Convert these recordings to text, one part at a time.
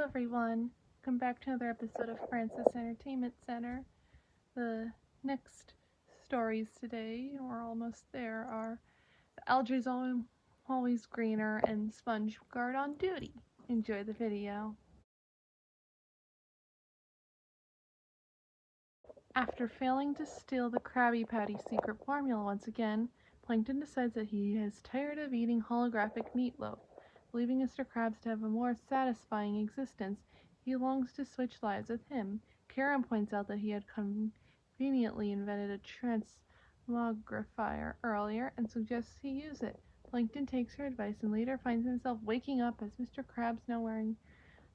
Hello everyone, welcome back to another episode of Francis Entertainment Center. The next stories today, we're almost there, are The Algae's Always Greener and SpongeGuard on Duty. Enjoy the video. After failing to steal the Krabby Patty secret formula once again, Plankton decides that he is tired of eating holographic meatloaf. Believing Mr. Krabs to have a more satisfying existence, he longs to switch lives with him. Karen points out that he had conveniently invented a transmogrifier earlier and suggests he use it. Plankton takes her advice and later finds himself waking up as Mr. Krabs now wearing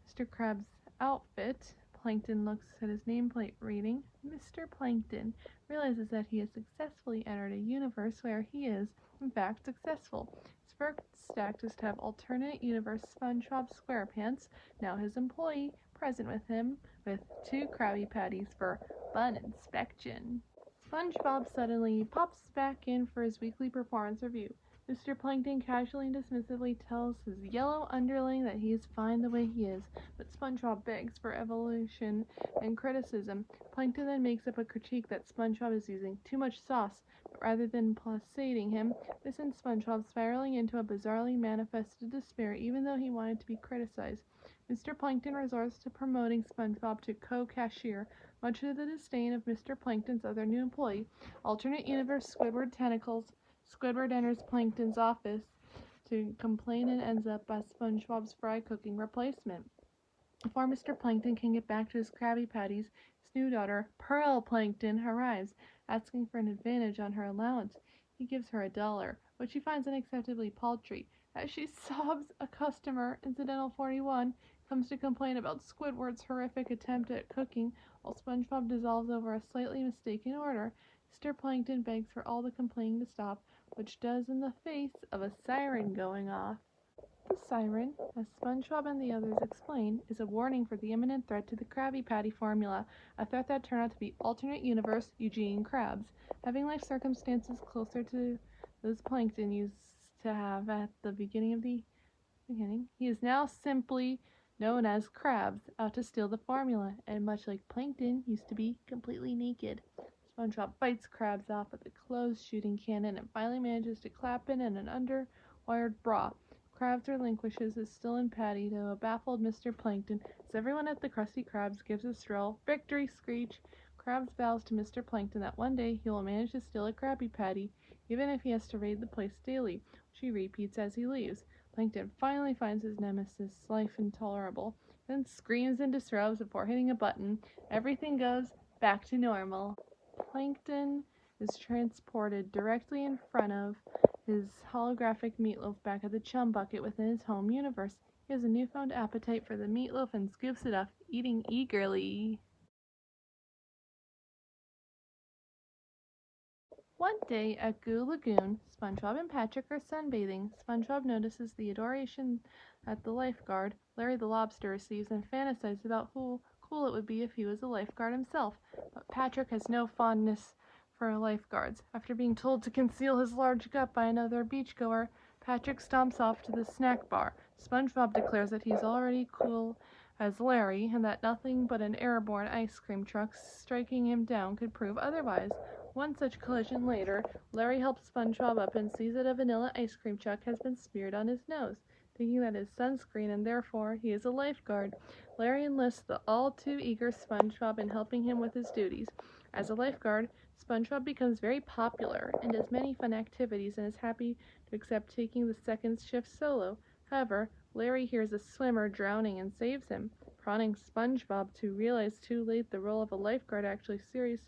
Mr. Krabs' outfit. Plankton looks at his nameplate reading, Mr. Plankton, realizes that he has successfully entered a universe where he is, in fact, successful. His first act is to have alternate universe SpongeBob SquarePants, now his employee, present with him with 2 Krabby Patties for fun inspection. SpongeBob suddenly pops back in for his weekly performance review. Mr. Plankton casually and dismissively tells his yellow underling that he is fine the way he is, but SpongeBob begs for evolution and criticism. Plankton then makes up a critique that SpongeBob is using too much sauce, but rather than placating him, this sends SpongeBob spiraling into a bizarrely manifested despair even though he wanted to be criticized. Mr. Plankton resorts to promoting SpongeBob to co-cashier, much to the disdain of Mr. Plankton's other new employee. Alternate universe Squidward Tentacles. Squidward enters Plankton's office to complain and ends up as SpongeBob's fry cooking replacement. Before Mr. Plankton can get back to his Krabby Patties, his new daughter, Pearl Plankton, arrives, asking for an advantage on her allowance. He gives her $1, which she finds unacceptably paltry. As she sobs, a customer, Incidental 41, comes to complain about Squidward's horrific attempt at cooking, while SpongeBob dissolves over a slightly mistaken order. Mr. Plankton begs for all the complaining to stop, which does in the face of a siren going off. The siren, as SpongeBob and the others explain, is a warning for the imminent threat to the Krabby Patty formula, a threat that turned out to be alternate universe Eugene Krabs. Having life circumstances closer to those Plankton used to have at the beginning, he is now simply known as Krabs, out to steal the formula, and much like Plankton, used to be completely naked. SpongeBob fights Krabs off with a closed shooting cannon and finally manages to clap in an underwired bra. Krabs relinquishes his still-in patty to a baffled Mr. Plankton as everyone at the Krusty Krabs gives a shrill victory screech. Krabs vows to Mr. Plankton that one day he will manage to steal a Krabby Patty, even if he has to raid the place daily, which he repeats as he leaves. Plankton finally finds his nemesis life intolerable, then screams and disrobes before hitting a button. Everything goes back to normal. Plankton is transported directly in front of his holographic meatloaf back at the chum bucket within his home universe. He has a newfound appetite for the meatloaf and scoops it up, eating eagerly. One day at Goo Lagoon, SpongeBob and Patrick are sunbathing. SpongeBob notices the adoration that the lifeguard, Larry the Lobster, receives and fantasizes about how cool it would be if he was a lifeguard himself. But Patrick has no fondness for lifeguards. After being told to conceal his large gut by another beachgoer, Patrick stomps off to the snack bar. SpongeBob declares that he's already cool as Larry and that nothing but an airborne ice cream truck striking him down could prove otherwise. One such collision later, Larry helps SpongeBob up and sees that a vanilla ice cream truck has been smeared on his nose. Thinking that is sunscreen and therefore he is a lifeguard, Larry enlists the all-too-eager SpongeBob in helping him with his duties. As a lifeguard, SpongeBob becomes very popular and does many fun activities and is happy to accept taking the second shift solo. However, Larry hears a swimmer drowning and saves him, prompting SpongeBob to realize too late the role of a lifeguard actually serious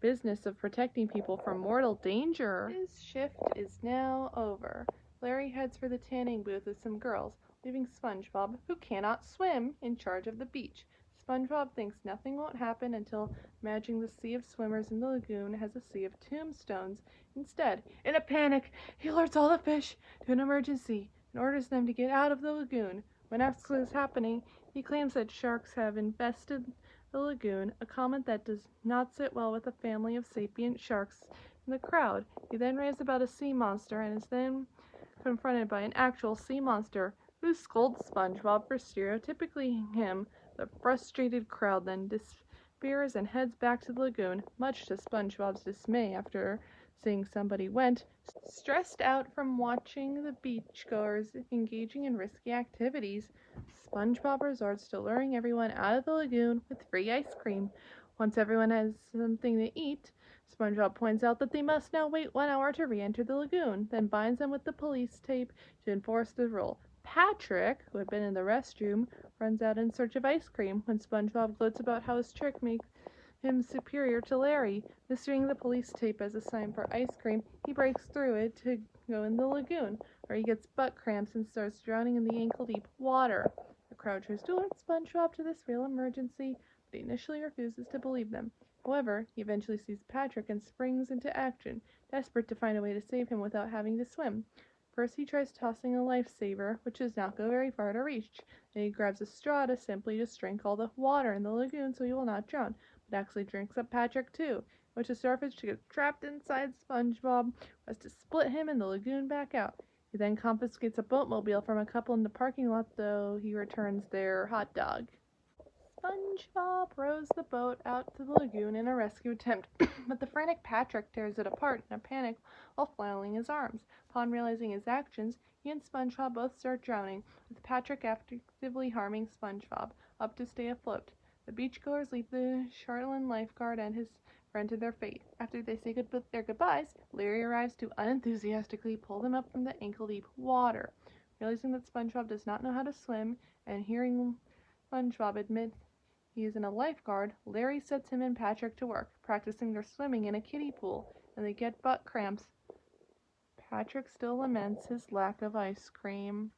business of protecting people from mortal danger. His shift is now over. Larry heads for the tanning booth with some girls, leaving SpongeBob, who cannot swim, in charge of the beach. SpongeBob thinks nothing won't happen until imagining the sea of swimmers in the lagoon has a sea of tombstones. Instead, in a panic, he alerts all the fish to an emergency and orders them to get out of the lagoon. When asked what is happening, he claims that sharks have infested the lagoon, a comment that does not sit well with a family of sapient sharks in the crowd. He then raves about a sea monster and is then confronted by an actual sea monster, who scolds SpongeBob for stereotypically him. The frustrated crowd then despairs and heads back to the lagoon, much to SpongeBob's dismay after seeing somebody went. Stressed out from watching the beachgoers engaging in risky activities, SpongeBob resorts to luring everyone out of the lagoon with free ice cream. Once everyone has something to eat, SpongeBob points out that they must now wait 1 hour to re-enter the lagoon, then binds them with the police tape to enforce the rule. Patrick, who had been in the restroom, runs out in search of ice cream when SpongeBob gloats about how his trick makes him superior to Larry. Misreading the police tape as a sign for ice cream, he breaks through it to go in the lagoon, where he gets butt cramps and starts drowning in the ankle-deep water. The crowd tries to alert SpongeBob to this real emergency, but he initially refuses to believe them. However, he eventually sees Patrick and springs into action, desperate to find a way to save him without having to swim. First he tries tossing a lifesaver, which does not go very far to reach. Then he grabs a straw to simply just drink all the water in the lagoon so he will not drown, but actually drinks up Patrick too, which the starfish gets trapped inside SpongeBob, has to split him in the lagoon back out. He then confiscates a boatmobile from a couple in the parking lot, though he returns their hot dog. SpongeBob rows the boat out to the lagoon in a rescue attempt, but the frantic Patrick tears it apart in a panic while flailing his arms. Upon realizing his actions, he and SpongeBob both start drowning, with Patrick actively harming SpongeBob, up to stay afloat. The beachgoers leave the Charlatan lifeguard and his friend to their fate. After they say their goodbyes, Larry arrives to unenthusiastically pull them up from the ankle-deep water. Realizing that SpongeBob does not know how to swim, and hearing SpongeBob admit he isn't a lifeguard, Larry sets him and Patrick to work, practicing their swimming in a kiddie pool, and they get butt cramps. Patrick still laments his lack of ice cream.